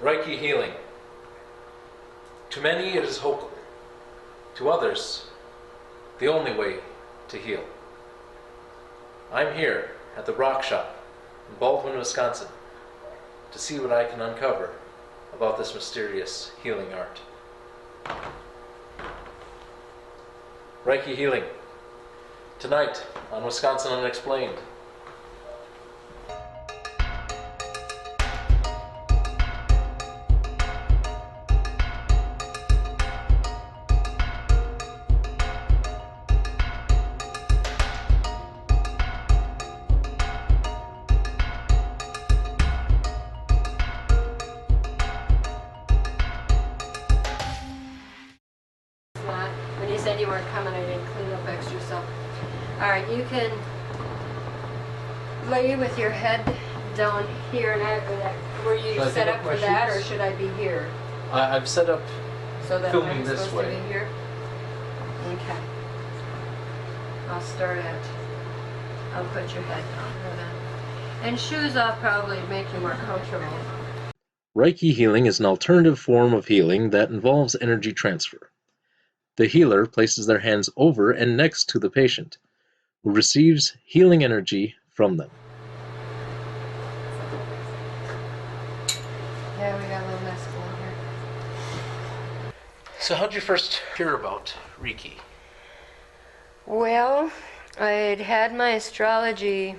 Rieki healing. To many it is hope. To others, the only way to heal. I'm here at the Rock Shop in Baldwin, Wisconsin, to see what I can uncover about this mysterious healing art. Rieki healing. Tonight on Wisconsin Unexplained. When you said you weren't coming, I didn't clean up extra, so. Alright, you can lay with your head down here, and were you set up for that, or should I be here? I'm set up So that filming I'm this supposed way. to be here? Okay. I'll put your head down for that. And shoes off probably make you more comfortable. Rieki healing is an alternative form of healing that involves energy transfer. The healer places their hands over and next to the patient, who receives healing energy from them. Yeah, we got a little mess going here. So how'd you first hear about Rieki? Well, I'd had my astrology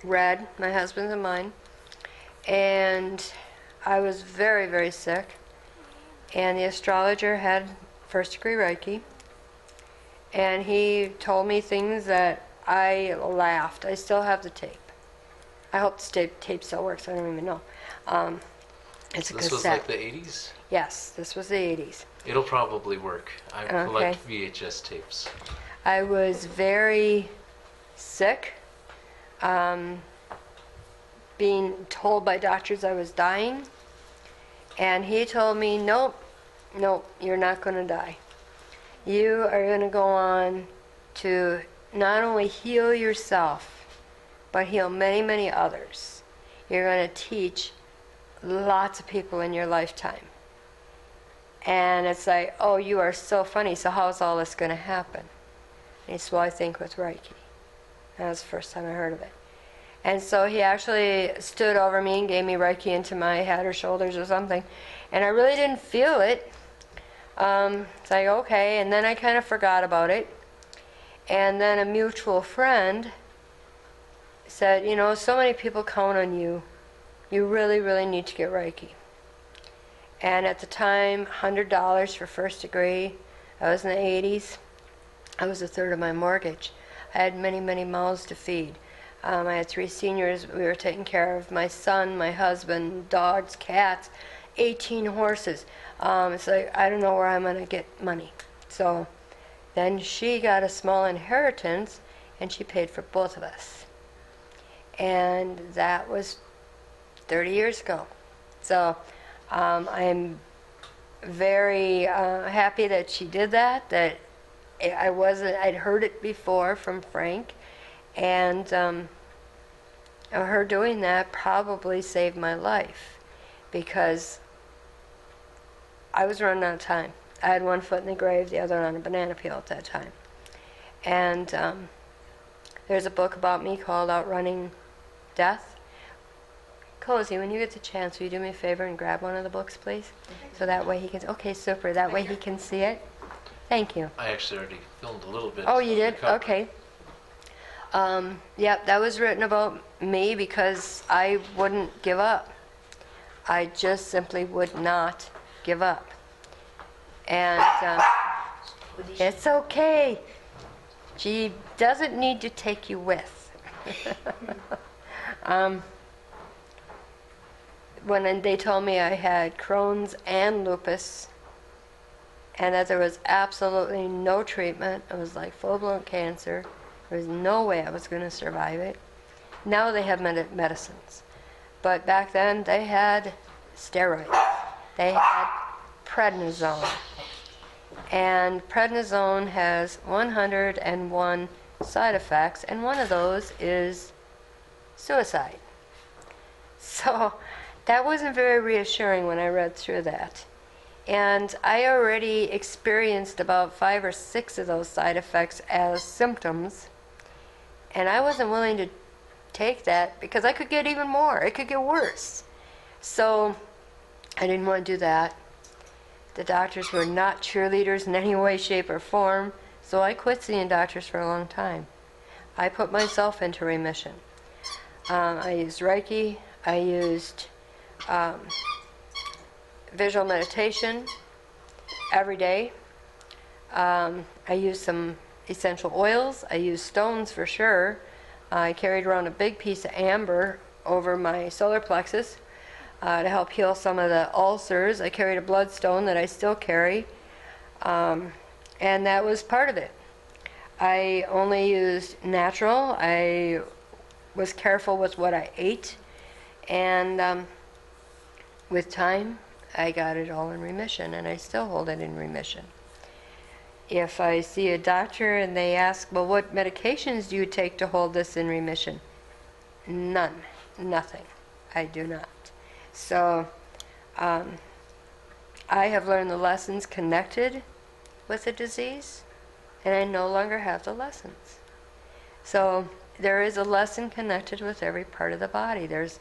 read, my husband's and mine, and I was very, very sick. And the astrologer had first degree Reiki, and he told me things that I laughed. I still have the tape. I hope the tape still works. I don't even know. It's a cassette. This was like the 80s? Yes, this was the 80s. It'll probably work. I Okay. collect VHS tapes. I was very sick, being told by doctors I was dying, and he told me, nope, you're not going to die. You are going to go on to not only heal yourself, but heal many, many others. You're going to teach lots of people in your lifetime. And it's like, oh, you are so funny, so how is all this going to happen? And he said, well, I think with Reiki. That was the first time I heard of it. And so he actually stood over me and gave me Reiki into my head or shoulders or something. And I really didn't feel it. It's like, okay, and then I kind of forgot about it. And then a mutual friend said, you know, so many people count on you. You really, really need to get Reiki. And at the time, $100 for first degree. I was in the 80s. I was a third of my mortgage. I had many, many mouths to feed. I had 3 seniors we were taking care of. My son, my husband, dogs, cats, 18 horses. It's like, I don't know where I'm going to get money. So then she got a small inheritance, and she paid for both of us. And that was 30 years ago. So I'm very happy that she did that, I'd heard it before from Frank, and her doing that probably saved my life, because I was running out of time. I had one foot in the grave, the other on a banana peel at that time. And there's a book about me called Outrunning Death. Cozy, when you get the chance, will you do me a favor and grab one of the books, please? So that way he can, okay, super, that way he can see it. Thank you. I actually already filmed a little bit. Oh, you did? Okay. Yep, that was written about me because I wouldn't give up. I just simply would not give up. And it's okay. She doesn't need to take you with. When they told me I had Crohn's and lupus, and that there was absolutely no treatment, it was like full-blown cancer, there was no way I was going to survive it. Now they have medicines. But back then they had steroids. They had prednisone. And prednisone has 101 side effects, and one of those is suicide. So that wasn't very reassuring when I read through that. And I already experienced about 5 or 6 of those side effects as symptoms. And I wasn't willing to take that because I could get even more. It could get worse. So I didn't want to do that. The doctors were not cheerleaders in any way, shape, or form. So I quit seeing doctors for a long time. I put myself into remission. I used Reiki. I used visual meditation every day. I used some essential oils. I used stones for sure. I carried around a big piece of amber over my solar plexus to help heal some of the ulcers. I carried a bloodstone that I still carry, and that was part of it. I only used natural. I was careful with what I ate, and with time, I got it all in remission, and I still hold it in remission. If I see a doctor and they ask, well, what medications do you take to hold this in remission? None. Nothing. I do not. So I have learned the lessons connected with the disease, and I no longer have the lessons. So there is a lesson connected with every part of the body. There's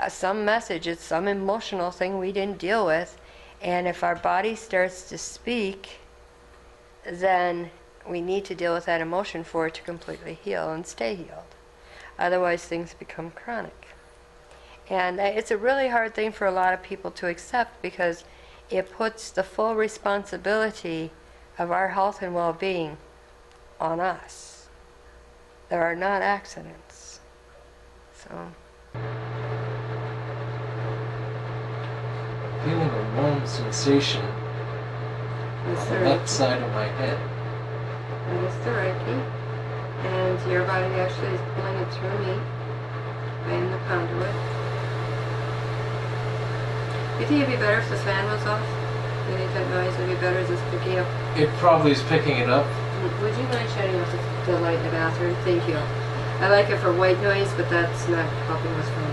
some message, it's some emotional thing we didn't deal with, and if our body starts to speak, then we need to deal with that emotion for it to completely heal and stay healed. Otherwise things become chronic. And it's a really hard thing for a lot of people to accept because it puts the full responsibility of our health and well-being on us. There are not accidents. So Feeling a warm sensation on the left side of my head. And it's the Reiki. And your body actually is pulling it through me. I am the conduit. You think it'd be better if the fan was off? You think that noise would be better just picking up? It probably is picking it up. Would you mind shutting off the light in the bathroom? Thank you. I like it for white noise, but that's not helping us from.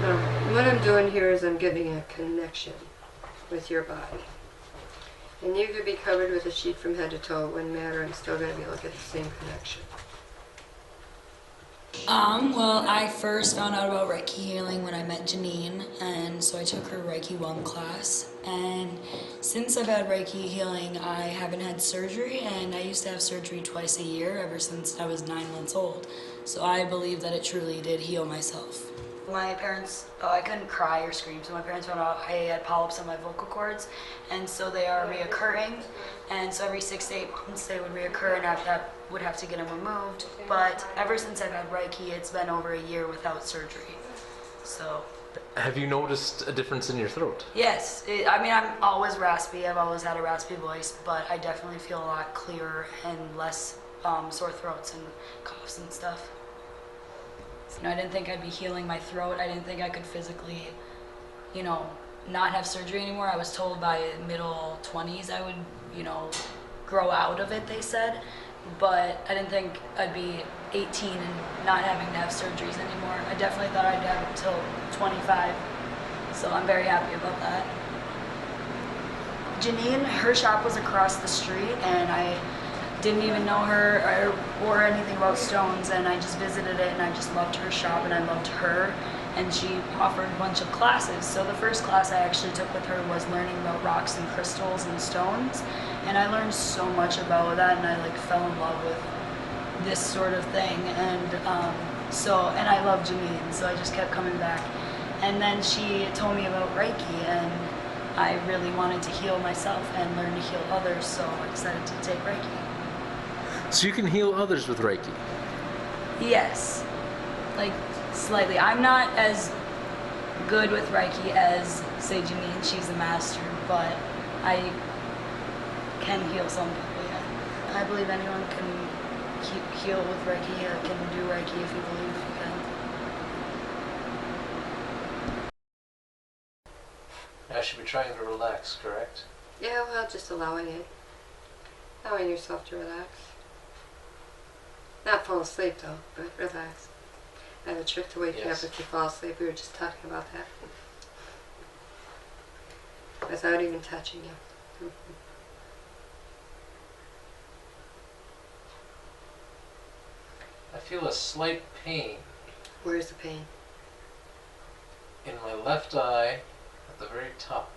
Alright, what I'm doing here is I'm getting a connection with your body. And you could be covered with a sheet from head to toe, it wouldn't matter, I'm still going to be able to get the same connection. Well, I first found out about Reiki healing when I met Janine, and so I took her Reiki 1 class. And since I've had Reiki healing, I haven't had surgery, and I used to have surgery twice a year ever since I was 9 months old. So I believe that it truly did heal myself. My parents, I couldn't cry or scream, so my parents found out I had polyps on my vocal cords, and so they are reoccurring, and so every 6 to 8 months they would reoccur, and after that would have to get them removed. But ever since I've had Reiki, it's been over a year without surgery. So. Have you noticed a difference in your throat? Yes, I mean, I'm always raspy. I've always had a raspy voice, but I definitely feel a lot clearer and less sore throats and coughs and stuff. You know, I didn't think I'd be healing my throat. I didn't think I could physically, you know, not have surgery anymore. I was told by middle 20s I would, you know, grow out of it, they said. But I didn't think I'd be 18 and not having to have surgeries anymore. I definitely thought I'd have until 25. So I'm very happy about that. Janine, her shop was across the street, and I didn't even know her or anything about stones, and I just visited it, and I just loved her shop, and I loved her, and she offered a bunch of classes. So the first class I actually took with her was learning about rocks and crystals and stones, and I learned so much about that, and I like fell in love with this sort of thing, and and I love Janine, so I just kept coming back. And then she told me about Reiki, and I really wanted to heal myself and learn to heal others, so I decided to take Reiki. So you can heal others with Reiki? Yes, like slightly. I'm not as good with Reiki as, say, Janine. She's a master, but I can heal some people, yeah. I believe anyone can heal with Reiki, can do Reiki if you believe you can. I should be trying to relax, correct? Yeah, well, just allowing it. Allowing yourself to relax. Not fall asleep though, but relax. I have a trick to wake you Yes. up if you fall asleep. We were just talking about that. Without even touching you. I feel a slight pain Where's the pain? in my left eye at the very top.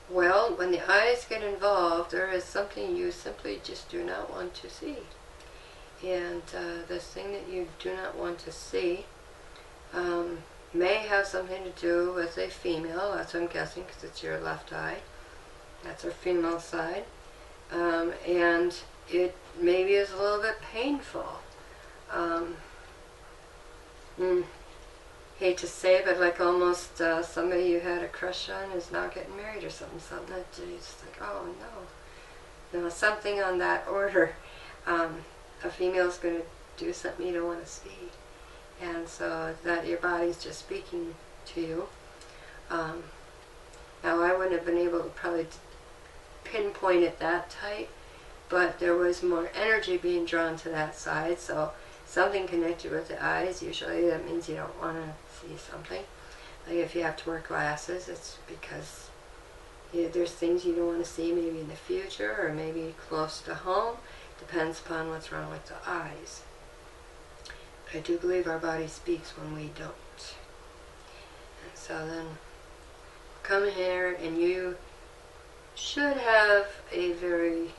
Well, when the eyes get involved, there is something you simply just do not want to see. And this thing that you do not want to see may have something to do with a female. That's what I'm guessing, because it's your left eye. That's our female side. And it maybe is a little bit painful. Hate to say it, but like almost somebody you had a crush on is now getting married or something. Something that you just like, oh no. You know, something on that order. A female's going to do something you don't want to see. And so that your body's just speaking to you. Now I wouldn't have been able to probably pinpoint it that tight, but there was more energy being drawn to that side, so something connected with the eyes. Usually that means you don't want to see something. Like if you have to wear glasses, it's because there's things you don't want to see maybe in the future or maybe close to home. Depends upon what's wrong with the eyes. I do believe our body speaks when we don't. And so then come here, and you should have a very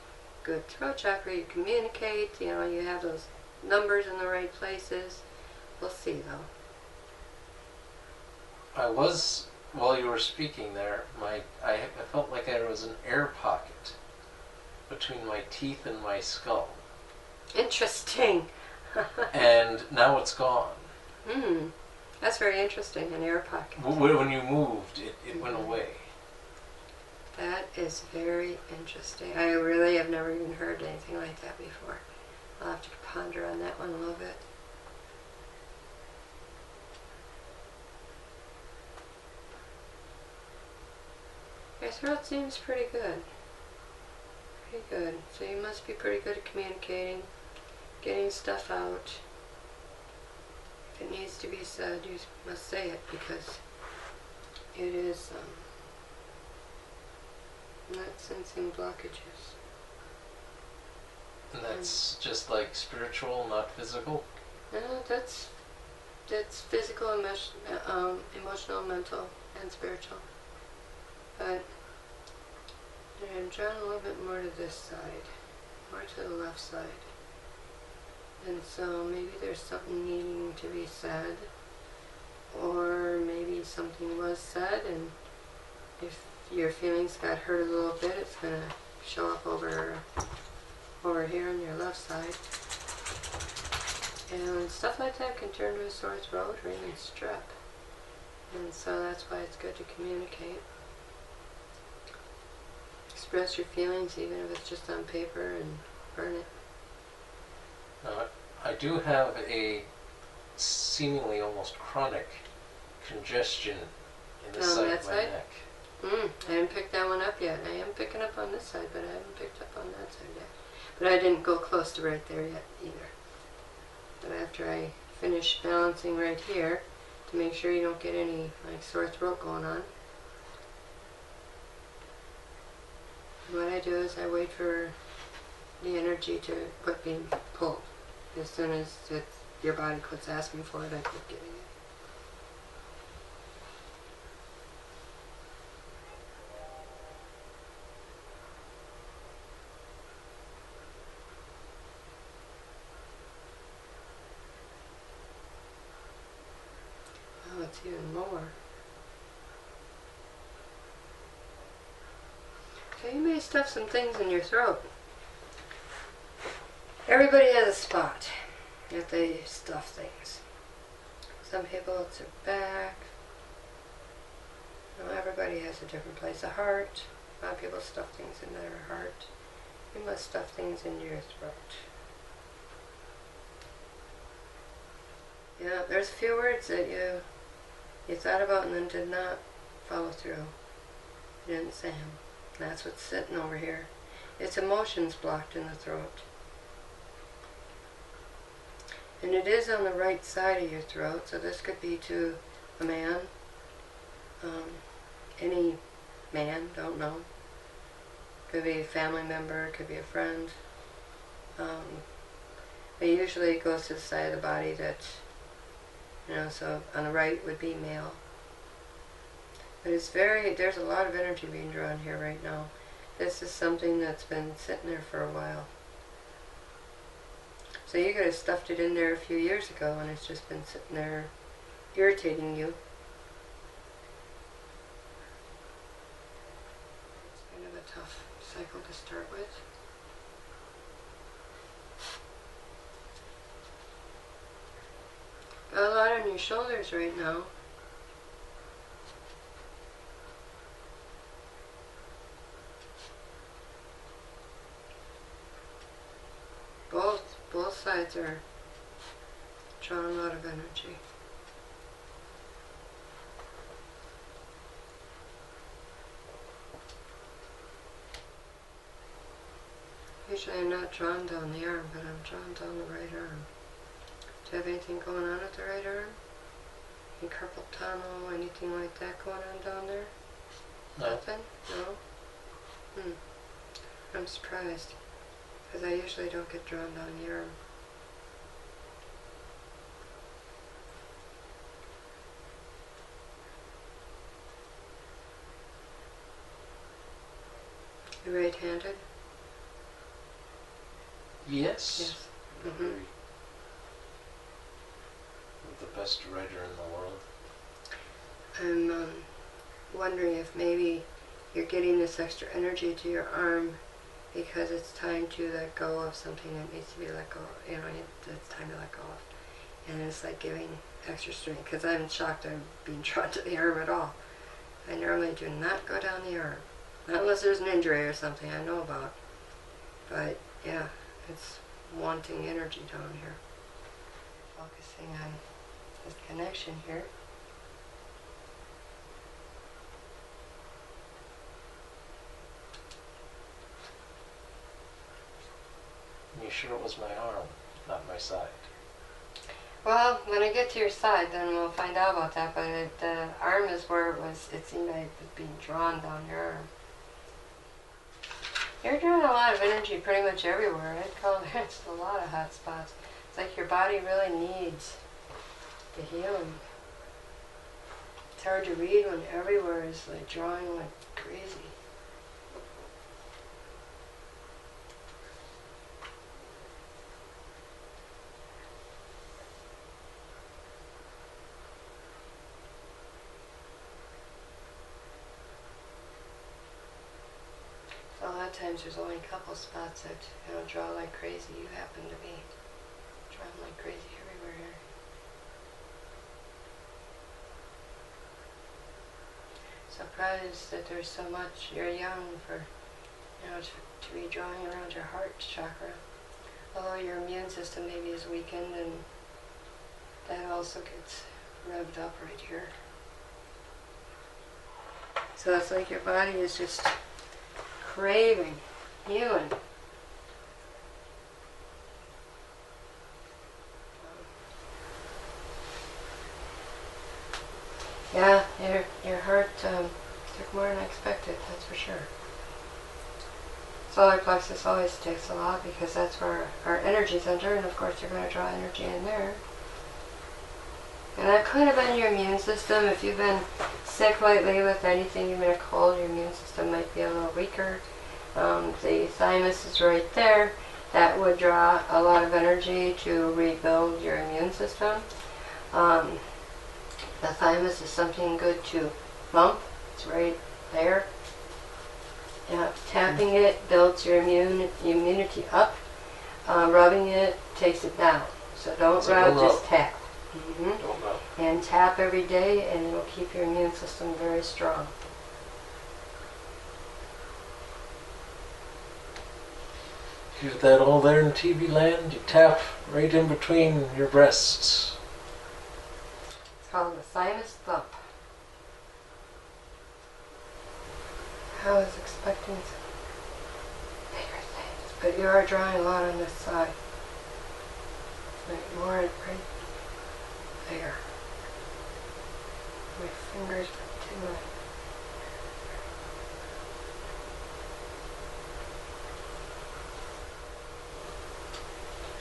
good throat chakra. You communicate, you know, you have those numbers in the right places. We'll see though. I was, while you were speaking there, I felt like there was an air pocket between my teeth and my skull. Interesting. And now it's gone. That's very interesting, an air pocket. When you moved, it went away. That is very interesting. I really have never even heard anything like that before. I'll have to ponder on that one a little bit. Your throat seems pretty good. Pretty good. So you must be pretty good at communicating, getting stuff out. If it needs to be said, you must say it, because it is not sensing blockages. And that's just like spiritual, not physical? No, that's physical, emotional, mental, and spiritual. But I'm drawn a little bit more to this side, more to the left side. And so maybe there's something needing to be said, or maybe something was said, and if your feelings got hurt a little bit, it's going to show up over here on your left side. And stuff like that can turn to a sore throat or even strep. And so that's why it's good to communicate. Express your feelings, even if it's just on paper, and burn it. Now, I do have a seemingly almost chronic congestion in the side that of my side? neck. I haven't picked that one up yet. I am picking up on this side, but I haven't picked up on that side yet. But I didn't go close to right there yet either. But after I finish balancing right here, to make sure you don't get any like sore throat going on, what I do is I wait for the energy to quit being pulled. As soon as your body quits asking for it, I quit getting it. Oh, it's even more. Okay, you may stuff some things in your throat. Everybody has a spot that they stuff things. Some people it's their back. You know, everybody has a different place. A heart. A lot of people stuff things in their heart. You must stuff things in your throat. Yeah, there's a few words that you thought about and then did not follow through. You didn't say them. That's what's sitting over here. It's emotions blocked in the throat. And it is on the right side of your throat, so this could be to a man. Any man, don't know. Could be a family member, could be a friend. But usually it goes to the side of the body that, so on the right would be male. But there's a lot of energy being drawn here right now. This is something that's been sitting there for a while. So you could have stuffed it in there a few years ago and it's just been sitting there irritating you. It's kind of a tough cycle to start with. Got a lot on your shoulders right now. Both sides are drawing a lot of energy. Usually I'm not drawn down the arm, but I'm drawn down the right arm. Do you have anything going on with the right arm? Any carpal tunnel, anything like that going on down there? No. Nothing? No? I'm surprised, because I usually don't get drawn down the arm. You right-handed? Yes. Yes. Mm-hmm. The best writer in the world. I'm wondering if maybe you're getting this extra energy to your arm because it's time to let go of something that needs to be let go of. It's time to let go of. And it's like giving extra strength, because I'm shocked I'm being drawn to the arm at all. I normally do not go down the arm. Not unless there's an injury or something I know about. But yeah, it's wanting energy down here. Focusing on this connection here. You sure it was my arm, not my side? Well, when I get to your side, then we'll find out about that. But the arm is where it seemed like it was being drawn down your arm. You're drawing a lot of energy pretty much everywhere. I'd call it a lot of hot spots. It's like your body really needs the healing. It's hard to read when everywhere is like drawing like crazy. So a lot of times there's only a couple spots that draw like crazy. You happen to be drawing like crazy everywhere here. Surprised that there's so much. You're young for to be drawing around your heart chakra. Although your immune system maybe is weakened, and that also gets revved up right here. So it's like your body is just craving healing. Yeah, your heart took more than I expected, that's for sure. Solar plexus always takes a lot because that's where our energy center, and of course you're going to draw energy in there. And that could have been your immune system. If you've been sick lately with anything, you've been a cold, your immune system might be a little weaker. The thymus is right there. That would draw a lot of energy to rebuild your immune system. The thymus is something good to lump. It's right there. Tapping it builds your immunity up. Rubbing it takes it down. So don't rub, just tap. Don't rub. And tap every day, and it'll keep your immune system very strong. Hear that all there in TV land? You tap right in between your breasts. It's called the thymus thump. I was expecting some bigger things, but you are drawing a lot on this side. Like more right there. My fingers are too much.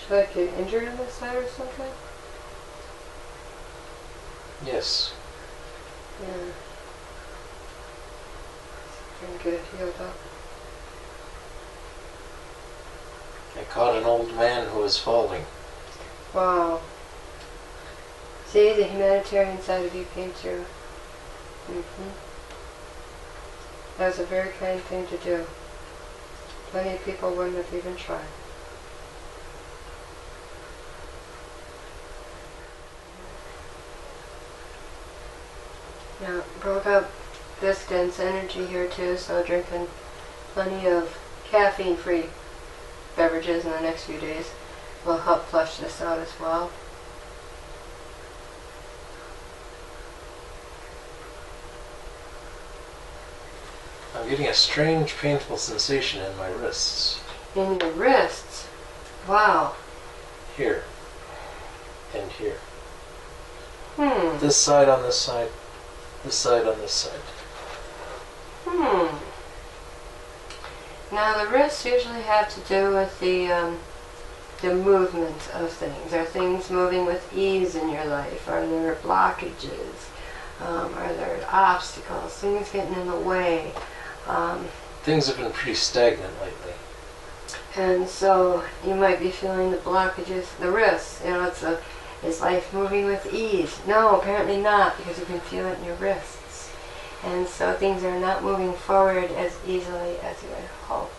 Should I get injured on this side or something? Yes. Yeah. See if I can get it healed up. I caught an old man who was falling. Wow. See, the humanitarian side of you came through. That was a very kind thing to do. Plenty of people wouldn't have even tried. Now, broke up this dense energy here too, so drinking plenty of caffeine-free beverages in the next few days will help flush this out as well. I'm getting a strange, painful sensation in my wrists. In your wrists? Wow. Here. And here. Hmm. This side on this side. This side on this side. Now the wrists usually have to do with the movement of things. Are things moving with ease in your life? Are there blockages? Are there obstacles? Things getting in the way? Things have been pretty stagnant lately. And so you might be feeling the blockages, the wrists. You know, is life moving with ease? No, apparently not, because you can feel it in your wrists. And so things are not moving forward as easily as you had hoped.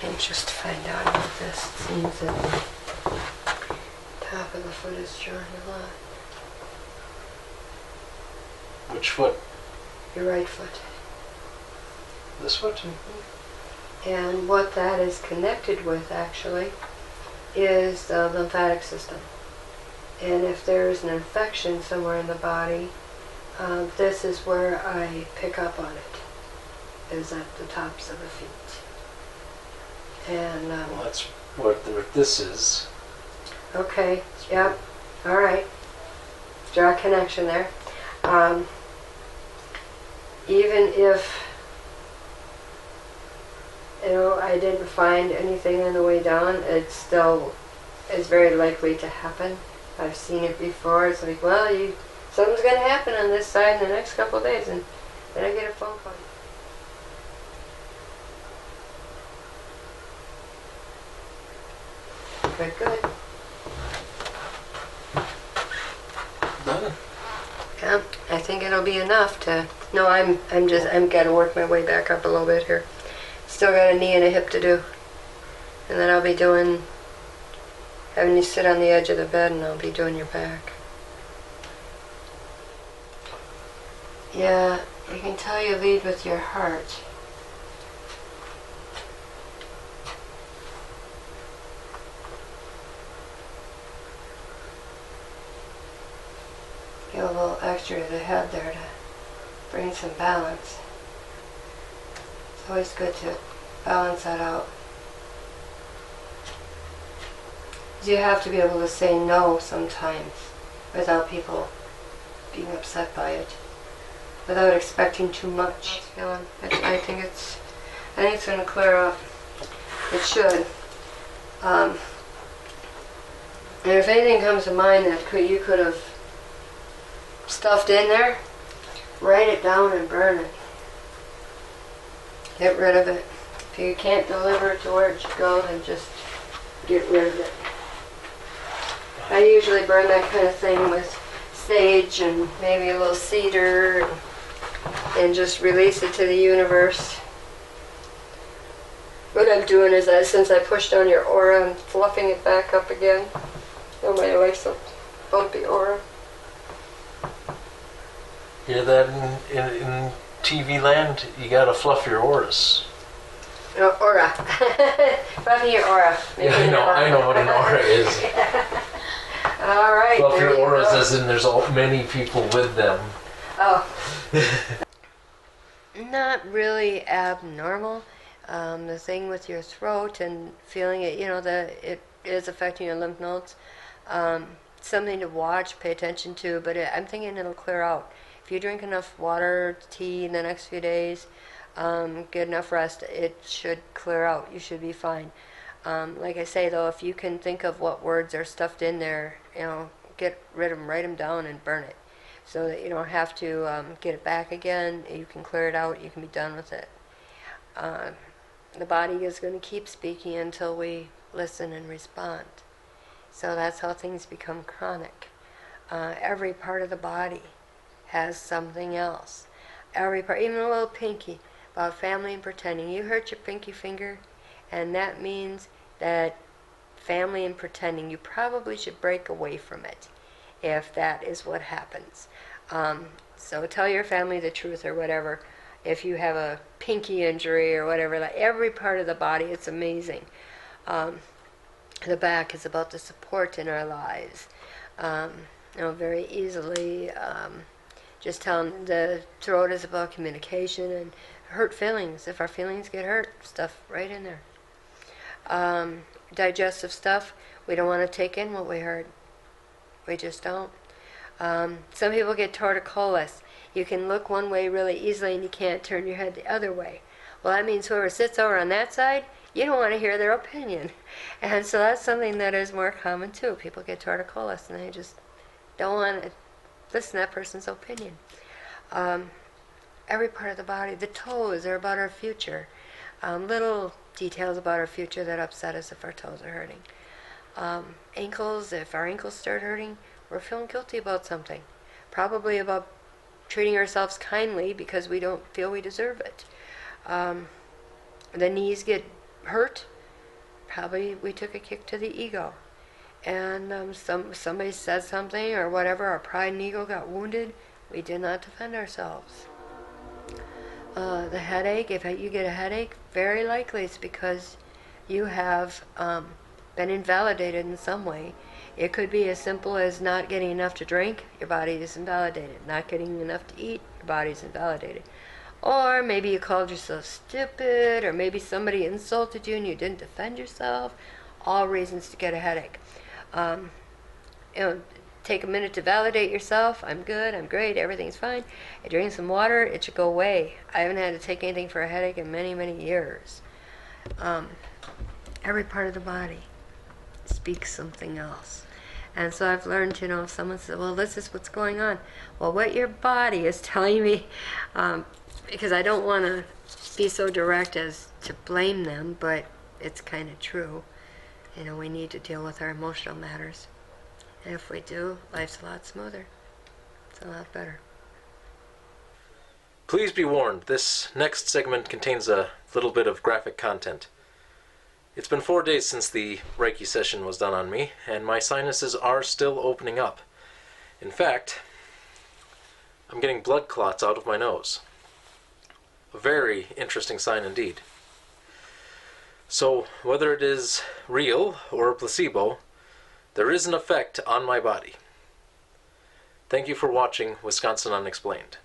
Anxious to find out about this. It seems that the top of the foot is showing a lot. Which foot? Your right foot. This foot? And what that is connected with, actually, is the lymphatic system. And if there's an infection somewhere in the body, this is where I pick up on it, is at the tops of the feet. And Well, that's what this is. okay, yep, all right. Draw a connection there. Even if, you know, I didn't find anything on the way down, it still is very likely to happen. I've seen it before. It's like, well, something's going to happen on this side in the next couple of days, and then I get a phone call. Good, good. Done. Yeah, I think it'll be enough to. No, I'm got to work my way back up a little bit here. Still got a knee and a hip to do, and then I'll be having you sit on the edge of the bed, and I'll be doing your back. Yeah, you can tell you lead with your heart. Give a little extra to the head there to bring some balance. It's always good to balance that out. You have to be able to say no sometimes without people being upset by it, without expecting too much. I think it's going to clear up. It should. And if anything comes to mind that you could have stuffed in there, write it down and burn it. Get rid of it. If you can't deliver it to where it should go, then just get rid of it. I usually burn that kind of thing with sage and maybe a little cedar and just release it to the universe. What I'm doing is since I pushed down your aura, I'm fluffing it back up again. Nobody likes a bumpy aura. Hear that in TV land? You gotta fluff your auras. No, aura. Fluffing your aura. Yeah, I know what an aura is. All right. Fluff your auras as in there's many people with them. Oh. Not really abnormal. The thing with your throat and feeling it, it is affecting your lymph nodes. Something to watch, pay attention to, but I'm thinking it'll clear out. If you drink enough water, tea in the next few days, get enough rest, it should clear out. You should be fine. Like I say, though, if you can think of what words are stuffed in there, get rid of them, write them down, and burn it, so that you don't have to get it back again. You can clear it out. You can be done with it. The body is going to keep speaking until we listen and respond. So that's how things become chronic. Every part of the body has something else. Every part, even a little pinky, about family and pretending. You hurt your pinky finger, and that means that family and pretending, you probably should break away from it if that is what happens. So tell your family the truth or whatever. If you have a pinky injury or whatever, like every part of the body, it's amazing. The back is about the support in our lives. Very easily. Just telling the throat is about communication and hurt feelings. If our feelings get hurt, stuff right in there. Digestive stuff, we don't want to take in what we heard. We just don't. Some people get torticollis. You can look one way really easily and you can't turn your head the other way. Well, that means whoever sits over on that side, you don't want to hear their opinion. And so that's something that is more common too. People get torticollis and they just don't want to listen to that person's opinion. Every part of the body, the toes are about our future. Little details about our future that upset us if our toes are hurting. Ankles, if our ankles start hurting, we're feeling guilty about something. Probably about treating ourselves kindly because we don't feel we deserve it. The knees get hurt, probably we took a kick to the ego. And somebody said something or whatever, our pride and ego got wounded, we did not defend ourselves. The headache, if you get a headache, very likely it's because you have been invalidated in some way. It could be as simple as not getting enough to drink, your body is invalidated. Not getting enough to eat, your body is invalidated. Or maybe you called yourself stupid, or maybe somebody insulted you and you didn't defend yourself. All reasons to get a headache. Take a minute to validate yourself. I'm good, I'm great, everything's fine. I drink some water, it should go away. I haven't had to take anything for a headache in many, many years. Every part of the body speaks something else. And so I've learned, if someone says, well, this is what's going on. Well, what your body is telling me, because I don't want to be so direct as to blame them, but it's kind of true. We need to deal with our emotional matters. And if we do, life's a lot smoother. It's a lot better. Please be warned, this next segment contains a little bit of graphic content. It's been 4 days since the Rieki session was done on me, and my sinuses are still opening up. In fact, I'm getting blood clots out of my nose. A very interesting sign indeed. So, whether it is real or a placebo, there is an effect on my body. Thank you for watching Wisconsin Unexplained.